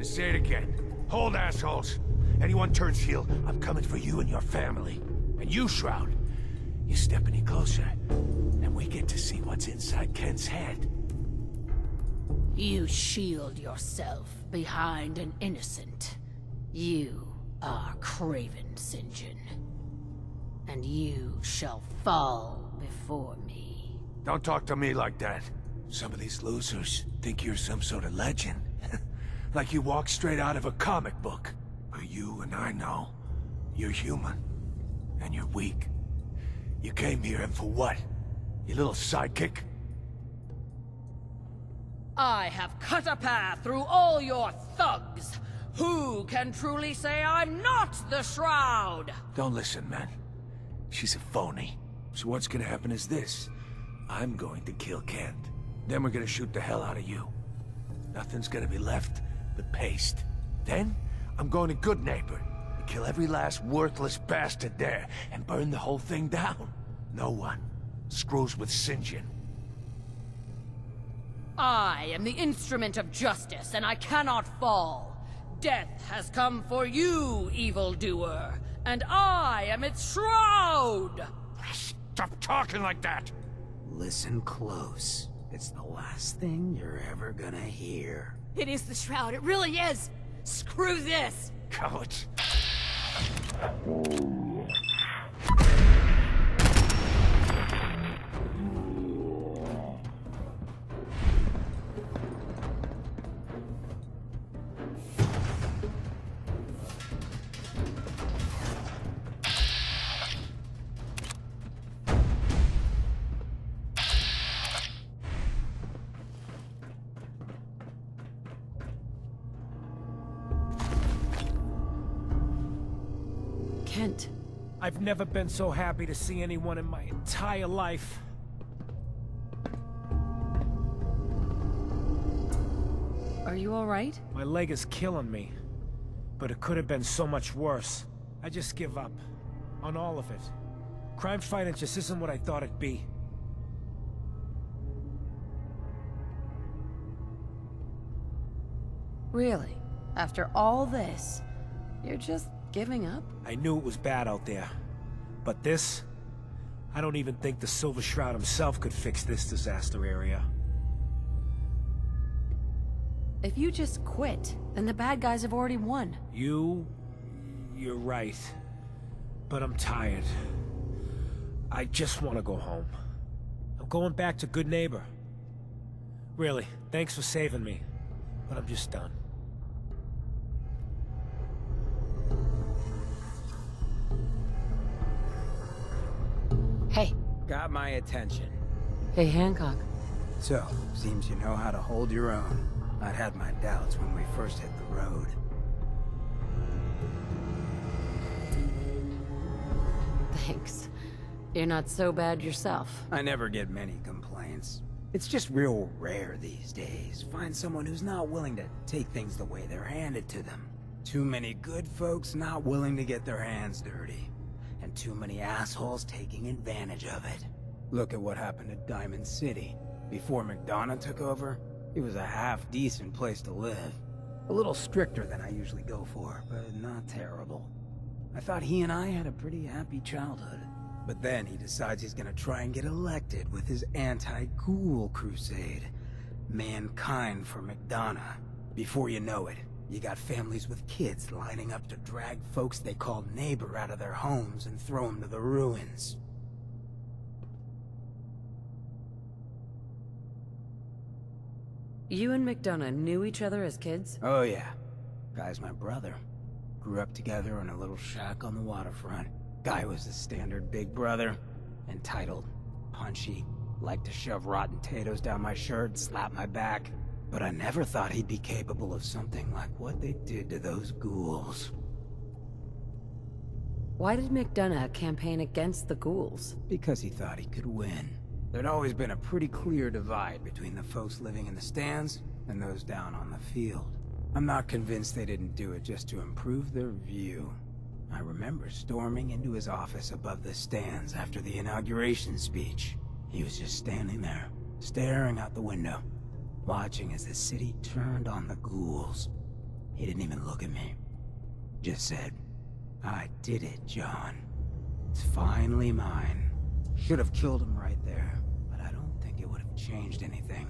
Say it again. Hold, assholes. Anyone turns heel, I'm coming for you and your family. And you, Shroud, you step any closer, and we get to see what's inside Kent's head. You shield yourself behind an innocent. You are Craven Sinjin. And you shall fall before me. Don't talk to me like that. Some of these losers think you're some sort of legend. Like you walk straight out of a comic book. But you and I know, you're human. And you're weak. You came here and for what? Your little sidekick? I have cut a path through all your thugs. Who can truly say I'm not the Shroud? Don't listen, man. She's a phony. So what's gonna happen is this. I'm going to kill Kent. Then we're gonna shoot the hell out of you. Nothing's gonna be left but paste. Then, I'm going to Good Neighbor. And kill every last worthless bastard there, and burn the whole thing down. No one screws with Sinjin. I am the instrument of justice, and I cannot fall. Death has come for you, evildoer, and I am its Shroud! Stop talking like that! Listen close. It's the last thing you're ever gonna hear. It is the Shroud, it really is! Screw this! Cowards. Kent. I've never been so happy to see anyone in my entire life. Are you alright? My leg is killing me. But it could have been so much worse. I just give up. On all of it. Crime fighting just isn't what I thought it'd be. Really? After all this, you're just giving up? I knew it was bad out there. But this? I don't even think the Silver Shroud himself could fix this disaster area. If you just quit, then the bad guys have already won. You're right. But I'm tired. I just want to go home. I'm going back to Good Neighbor. Really, thanks for saving me. But I'm just done. Hey. Got my attention. Hey, Hancock. So, seems you know how to hold your own. I'd had my doubts when we first hit the road. Thanks. You're not so bad yourself. I never get many complaints. It's just real rare these days. Find someone who's not willing to take things the way they're handed to them. Too many good folks not willing to get their hands dirty. And too many assholes taking advantage of it. Look at what happened at Diamond City. Before McDonough took over, it was a half-decent place to live. A little stricter than I usually go for, but not terrible. I thought he and I had a pretty happy childhood. But then he decides he's gonna try and get elected with his anti-ghoul crusade. Mankind for McDonough. Before you know it, you got families with kids lining up to drag folks they call neighbor out of their homes and throw them to the ruins. You and McDonough knew each other as kids? Oh yeah. Guy's my brother. Grew up together in a little shack on the waterfront. Guy was the standard big brother. Entitled, punchy, liked to shove rotten potatoes down my shirt and slap my back. But I never thought he'd be capable of something like what they did to those ghouls. Why did McDonough campaign against the ghouls? Because he thought he could win. There'd always been a pretty clear divide between the folks living in the stands and those down on the field. I'm not convinced they didn't do it just to improve their view. I remember storming into his office above the stands after the inauguration speech. He was just standing there, staring out the window, watching as the city turned on the ghouls. He didn't even look at me. Just said, "I did it, John. It's finally mine." Should have killed him right there, but I don't think it would have changed anything.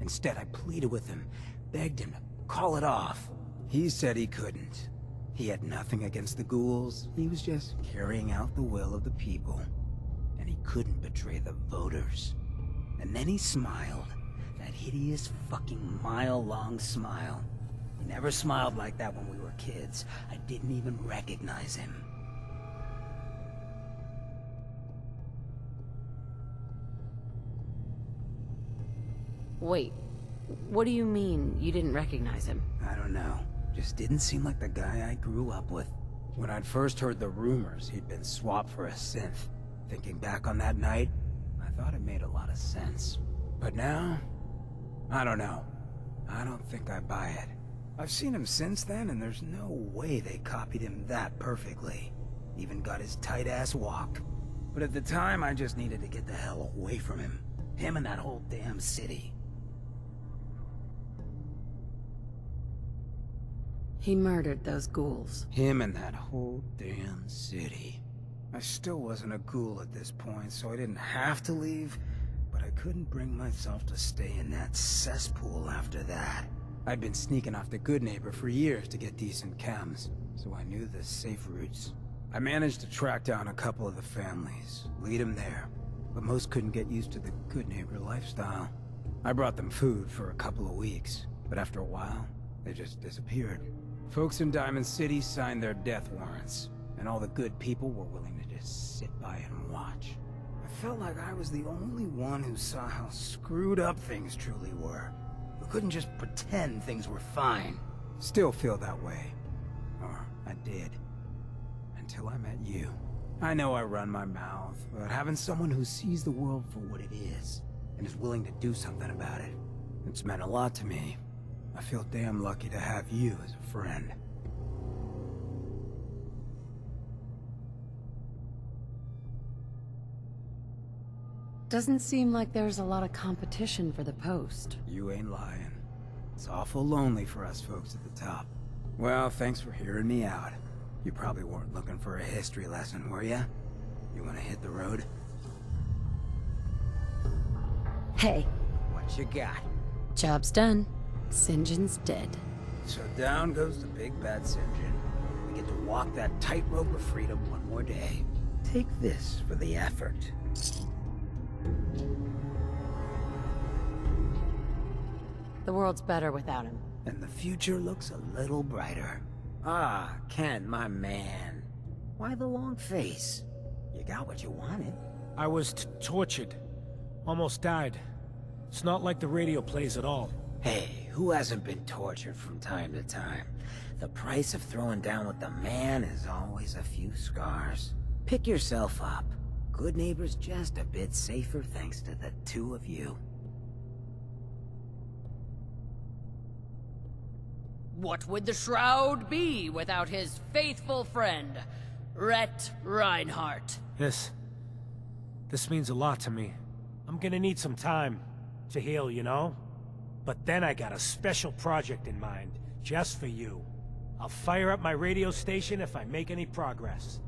Instead, I pleaded with him, begged him to call it off. He said he couldn't. He had nothing against the ghouls. He was just carrying out the will of the people. And he couldn't betray the voters. And then he smiled. That hideous fucking mile-long smile. He never smiled like that when we were kids. I didn't even recognize him. Wait, what do you mean you didn't recognize him? I don't know. Just didn't seem like the guy I grew up with. When I'd first heard the rumors he'd been swapped for a synth, thinking back on that night, I thought it made a lot of sense. But now, I don't know. I don't think I buy it. I've seen him since then, and there's no way they copied him that perfectly. Even got his tight-ass walk. But at the time, I just needed to get the hell away from him. Him and that whole damn city. He murdered those ghouls. Him and that whole damn city. I still wasn't a ghoul at this point, so I didn't have to leave, but I couldn't bring myself to stay in that cesspool after that. I'd been sneaking off the Good Neighbor for years to get decent chems, so I knew the safe routes. I managed to track down a couple of the families, lead them there, but most couldn't get used to the Good Neighbor lifestyle. I brought them food for a couple of weeks, but after a while, they just disappeared. Folks in Diamond City signed their death warrants, and all the good people were willing to just sit by and watch. I felt like I was the only one who saw how screwed up things truly were. Who couldn't just pretend things were fine. Still feel that way. Or I did. Until I met you. I know I run my mouth, but having someone who sees the world for what it is, and is willing to do something about it, it's meant a lot to me. I feel damn lucky to have you as a friend. Doesn't seem like there's a lot of competition for the post. You ain't lying. It's awful lonely for us folks at the top. Well, thanks for hearing me out. You probably weren't looking for a history lesson, were ya? You wanna hit the road? Hey, What you got? job's done. St. John's dead. So down goes the big bad St. John. We get to walk that tightrope of freedom one more day. Take this for the effort. The world's better without him. And the future looks a little brighter. Ah, Kent, my man. Why the long face? You got what you wanted. I was tortured. Almost died. It's not like the radio plays at all. Hey, who hasn't been tortured from time to time? The price of throwing down with the man is always a few scars. Pick yourself up. Good Neighbor's just a bit safer thanks to the two of you. What would the Shroud be without his faithful friend, Rhett Reinhardt? This means a lot to me. I'm gonna need some time to heal, you know? But then I got a special project in mind, just for you. I'll fire up my radio station if I make any progress.